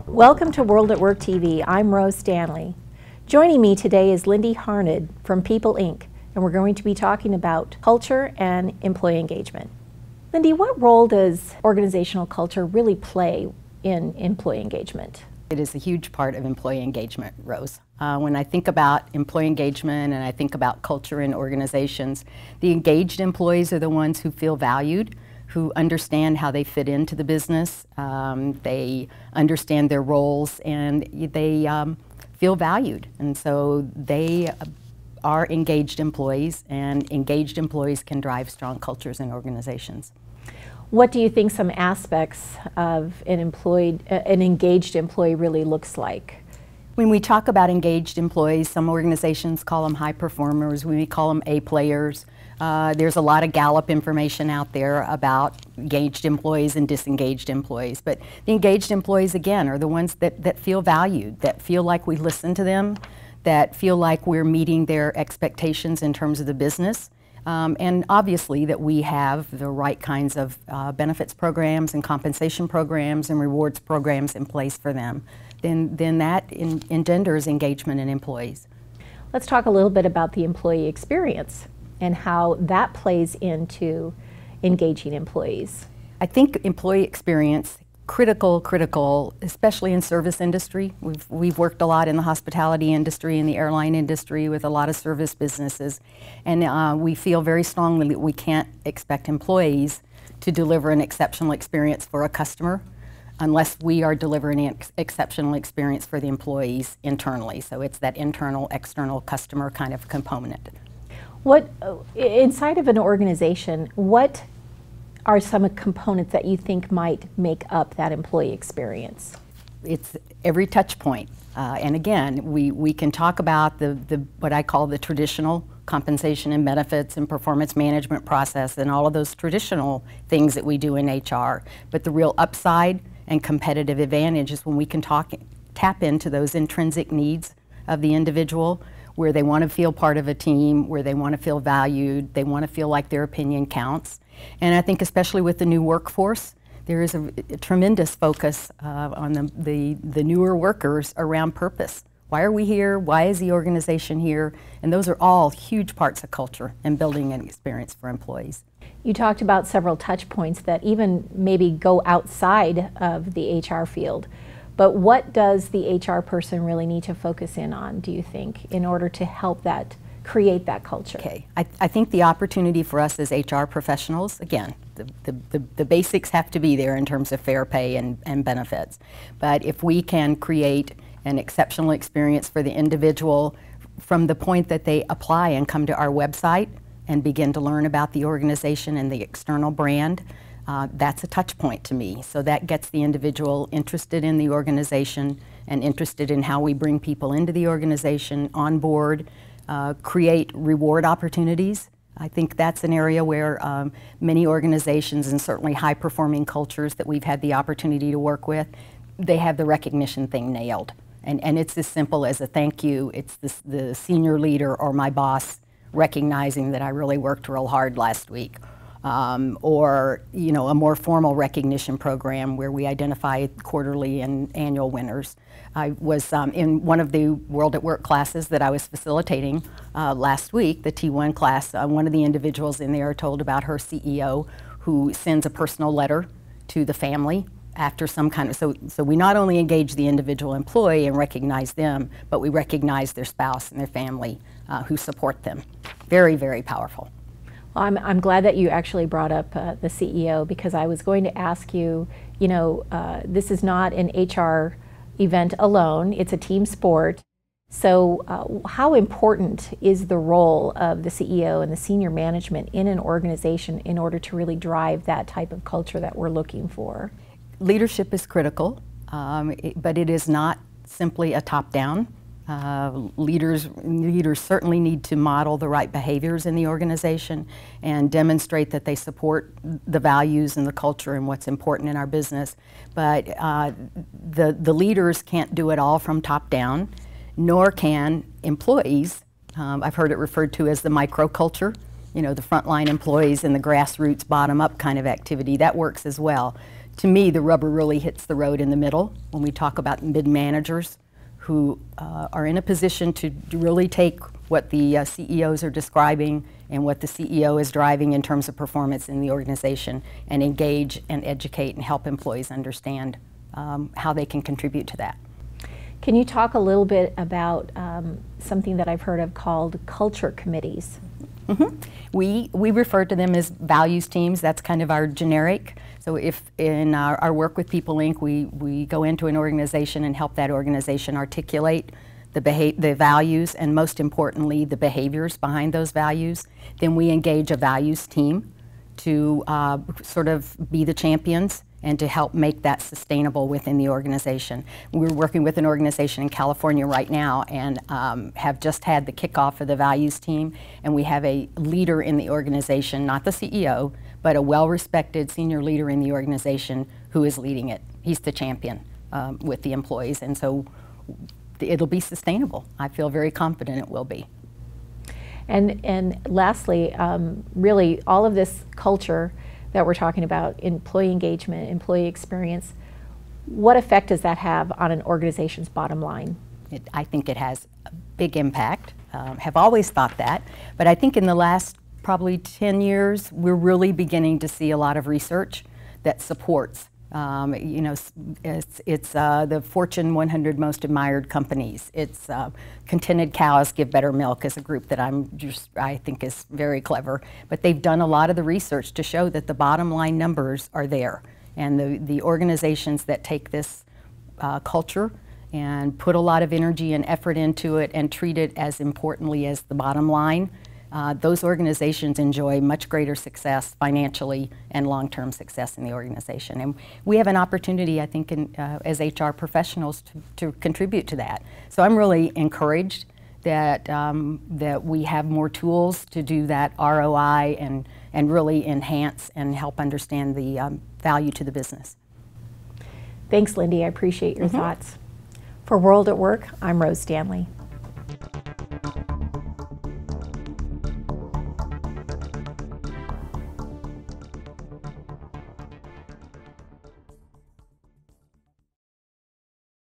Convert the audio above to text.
Welcome to World at Work TV. I'm Rose Stanley. Joining me today is Linde Harned from People Inc., and we're going to be talking about culture and employee engagement. Linde, what role does organizational culture really play in employee engagement? It is a huge part of employee engagement, Rose. When I think about employee engagement and I think about culture in organizations, the engaged employees are the ones who feel valued, who understand how they fit into the business, they understand their roles, and they feel valued. And so they are engaged employees, and engaged employees can drive strong cultures in organizations. What do you think some aspects of an engaged employee really looks like? When we talk about engaged employees, some organizations call them high performers, we call them A players. There's a lot of Gallup information out there about engaged employees and disengaged employees. But the engaged employees, again, are the ones that feel valued, that feel like we listen to them, that feel like we're meeting their expectations in terms of the business. And obviously that we have the right kinds of benefits programs and compensation programs and rewards programs in place for them. Then that engenders engagement in employees. Let's talk a little bit about the employee experience and how that plays into engaging employees. I think employee experience, critical, especially in service industry. We've worked a lot in the hospitality industry and the airline industry with a lot of service businesses, and we feel very strongly that we can't expect employees to deliver an exceptional experience for a customer unless we are delivering an exceptional experience for the employees internally. So it's that internal, external customer kind of component. What, inside of an organization, what are some components that you think might make up that employee experience? It's every touch point. And again, we can talk about what I call the traditional compensation and benefits and performance management process and all of those traditional things that we do in HR. But the real upside and competitive advantage is when we can tap into those intrinsic needs of the individual, where they want to feel part of a team, where they want to feel valued, they want to feel like their opinion counts. And I think especially with the new workforce, there is a tremendous focus on the newer workers around purpose. Why are we here? Why is the organization here? And those are all huge parts of culture and building an experience for employees. You talked about several touch points that even maybe go outside of the HR field. But what does the HR person really need to focus in on, do you think, in order to help create that culture? Okay, I think the opportunity for us as HR professionals, again, the basics have to be there in terms of fair pay and benefits. But if we can create an exceptional experience for the individual from the point that they apply and come to our website and begin to learn about the organization and the external brand, that's a touch point to me. So that gets the individual interested in the organization and interested in how we bring people into the organization, on board, create reward opportunities. I think that's an area where many organizations and certainly high-performing cultures that we've had the opportunity to work with, they have the recognition thing nailed. And it's as simple as a thank you. It's the senior leader or my boss recognizing that I really worked real hard last week. Or a more formal recognition program where we identify quarterly and annual winners. I was in one of the World at Work classes that I was facilitating last week, the T1 class. One of the individuals in there told about her CEO who sends a personal letter to the family after some kind of, so we not only engage the individual employee and recognize them, but we recognize their spouse and their family who support them. Very, very powerful. I'm glad that you actually brought up the CEO, because I was going to ask you, this is not an HR event alone, it's a team sport. So how important is the role of the CEO and the senior management in an organization in order to really drive that type of culture that we're looking for? Leadership is critical, but it is not simply a top-down. Leaders certainly need to model the right behaviors in the organization and demonstrate that they support the values and the culture and what's important in our business. But the leaders can't do it all from top down, nor can employees. I've heard it referred to as the microculture. you know, the frontline employees and the grassroots bottom-up kind of activity. That works as well. To me, the rubber really hits the road in the middle when we talk about mid-managers who are in a position to really take what the CEOs are describing and what the CEO is driving in terms of performance in the organization, and engage and educate and help employees understand how they can contribute to that. Can you talk a little bit about something that I've heard of called culture committees? Mm-hmm. We refer to them as values teams. That's kind of our generic. So if in our work with People Inc., we go into an organization and help that organization articulate the values, and most importantly, the behaviors behind those values, then we engage a values team to sort of be the champions and to help make that sustainable within the organization. We're working with an organization in California right now and have just had the kickoff of the values team, and we have a leader in the organization, not the CEO, but a well-respected senior leader in the organization who is leading it. He's the champion with the employees, and so it'll be sustainable. I feel very confident it will be. And lastly, really all of this culture that we're talking about, employee engagement, employee experience, what effect does that have on an organization's bottom line? I think it has a big impact. Have always thought that, but I think in the last probably 10 years, we're really beginning to see a lot of research that supports. You know, it's the Fortune 100 most admired companies. It's Contented Cows Give Better Milk is a group that I think is very clever. But they've done a lot of the research to show that the bottom line numbers are there. And the organizations that take this culture and put a lot of energy and effort into it and treat it as importantly as the bottom line, those organizations enjoy much greater success financially and long-term success in the organization. And we have an opportunity, I think, as HR professionals to contribute to that. So I'm really encouraged that, that we have more tools to do that ROI and really enhance and help understand the value to the business. Thanks, Linde. I appreciate your thoughts. For World at Work, I'm Rose Stanley.